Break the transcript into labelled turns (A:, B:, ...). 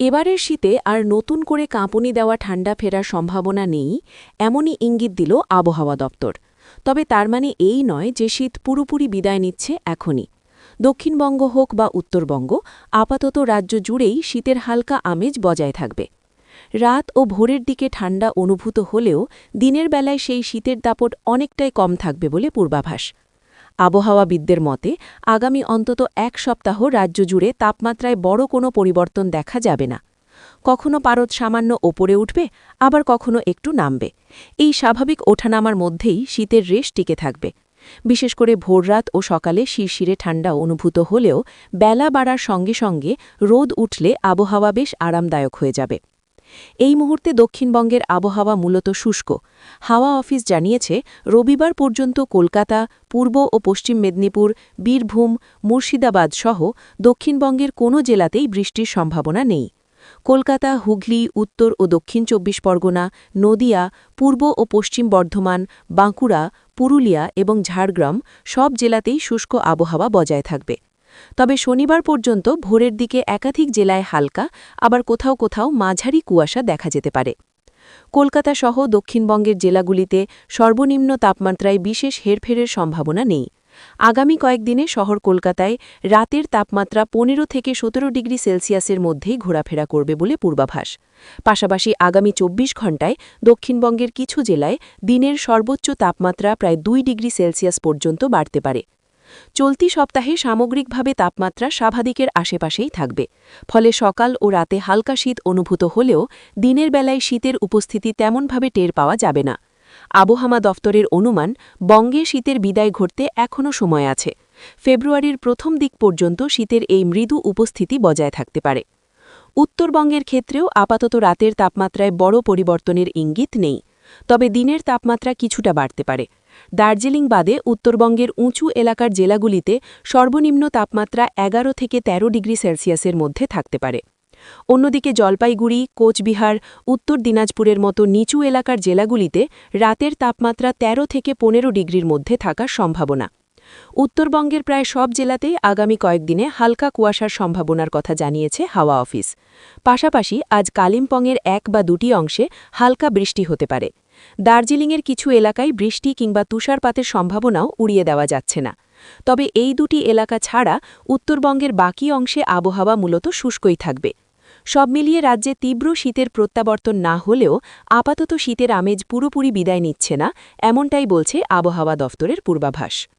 A: এবারের শীতে আর নতুন করে কাঁপুনি দেওয়া ঠান্ডা ফেরার সম্ভাবনা নেই, এমনই ইঙ্গিত দিল আবহাওয়া দপ্তর। তবে তার মানে এই নয় যে শীত পুরোপুরি বিদায় নিচ্ছে এখনই। দক্ষিণবঙ্গ হোক বা উত্তরবঙ্গ, আপাতত রাজ্য জুড়েই শীতের হালকা আমেজ বজায় থাকবে। রাত ও ভোরের দিকে ঠান্ডা অনুভূত হলেও দিনের বেলায় সেই শীতের দাপট অনেকটাই কম থাকবে বলে পূর্বাভাস। আবহাওয়াবিদদের মতে আগামী অন্তত এক সপ্তাহ রাজ্য জুড়ে তাপমাত্রায় বড় কোনো পরিবর্তন দেখা যাবে না। কখনো পারদ সামান্য ওপরে উঠবে, আবার কখনো একটু নামবে। এই স্বাভাবিক ওঠানামার মধ্যেই শীতের রেশ টিকে থাকবে। বিশেষ করে ভোররাত ও সকালে শিরশিরে ঠান্ডা অনুভূত হলেও বেলা বাড়ার সঙ্গে সঙ্গে রোদ উঠলে আবহাওয়া বেশ আরামদায়ক হয়ে যাবে। এই মুহূর্তে দক্ষিণবঙ্গের আবহাওয়া মূলত শুষ্ক। হাওয়া অফিস জানিয়েছে রবিবার পর্যন্ত কলকাতা, পূর্ব ও পশ্চিম মেদিনীপুর, বীরভূম, মুর্শিদাবাদ সহ দক্ষিণবঙ্গের কোনো জেলাতেই বৃষ্টির সম্ভাবনা নেই। কলকাতা, হুগলি, উত্তর ও দক্ষিণ ২৪ পরগনা, নদিয়া, পূর্ব ও পশ্চিম বর্ধমান, বাঁকুড়া, পুরুলিয়া এবং ঝাড়গ্রাম সব জেলাতেই শুষ্ক আবহাওয়া বজায় থাকবে। তবে শনিবার পর্যন্ত ভোরের দিকে একাধিক জেলায় হালকা, আবার কোথাও কোথাও মাঝারি কুয়াশা দেখা যেতে পারে। কলকাতা সহ দক্ষিণবঙ্গের জেলাগুলিতে সর্বনিম্ন তাপমাত্রায় বিশেষ হেরফেরের সম্ভাবনা নেই। আগামী কয়েকদিনে শহর কলকাতায় রাতের তাপমাত্রা ১৫ থেকে ১৭ ডিগ্রি সেলসিয়াসের মধ্যেই ঘোরাফেরা করবে বলে পূর্বাভাস। পাশাপাশি আগামী ২৪ ঘণ্টায় দক্ষিণবঙ্গের কিছু জেলায় দিনের সর্বোচ্চ তাপমাত্রা প্রায় ২ ডিগ্রি সেলসিয়াস পর্যন্ত বাড়তে পারে। চলতি সপ্তাহে সামগ্রিকভাবে তাপমাত্রা স্বাভাবিকের আশেপাশেই থাকবে। ফলে সকাল ও রাতে হালকা শীত অনুভূত হলেও দিনের বেলায় শীতের উপস্থিতি তেমনভাবে টের পাওয়া যাবে না। আবহাওয়া দফতরের অনুমান, বঙ্গে শীতের বিদায় ঘটতে এখনও সময় আছে। ফেব্রুয়ারির প্রথম দিক পর্যন্ত শীতের এই মৃদু উপস্থিতি বজায় থাকতে পারে। উত্তরবঙ্গের ক্ষেত্রেও আপাতত রাতের তাপমাত্রায় বড় পরিবর্তনের ইঙ্গিত নেই। তবে দিনের তাপমাত্রা কিছুটা বাড়তে পারে। দার্জিলিং বাদে উত্তরবঙ্গের উঁচু এলাকার জেলাগুলিতে সর্বনিম্ন তাপমাত্রা ১১ থেকে ১৩ ডিগ্রি সেলসিয়াসের মধ্যে থাকতে পারে। অন্যদিকে জলপাইগুড়ি, কোচবিহার, উত্তর দিনাজপুরের মতো নিচু এলাকার জেলাগুলিতে রাতের তাপমাত্রা ১৩ থেকে ১৫ ডিগ্রির মধ্যে থাকার সম্ভাবনা। উত্তরবঙ্গের প্রায় সব জেলাতেই আগামী কয়েকদিনে হালকা কুয়াশার সম্ভাবনার কথা জানিয়েছে হাওয়া অফিস। পাশাপাশি আজ কালিম্পংয়ের ১ বা ২টি অংশে হালকা বৃষ্টি হতে পারে। দার্জিলিংয়ের কিছু এলাকায় বৃষ্টি কিংবা তুষারপাতের সম্ভাবনাও উড়িয়ে দেওয়া যাচ্ছে না। তবে এই দুটি এলাকা ছাড়া উত্তরবঙ্গের বাকি অংশে আবহাওয়া মূলত শুষ্কই থাকবে। সব মিলিয়ে রাজ্যে তীব্র শীতের প্রত্যাবর্তন না হলেও আপাতত শীতের আমেজ পুরোপুরি বিদায় নিচ্ছে না, এমনটাই বলছে আবহাওয়া দফতরের পূর্বাভাস।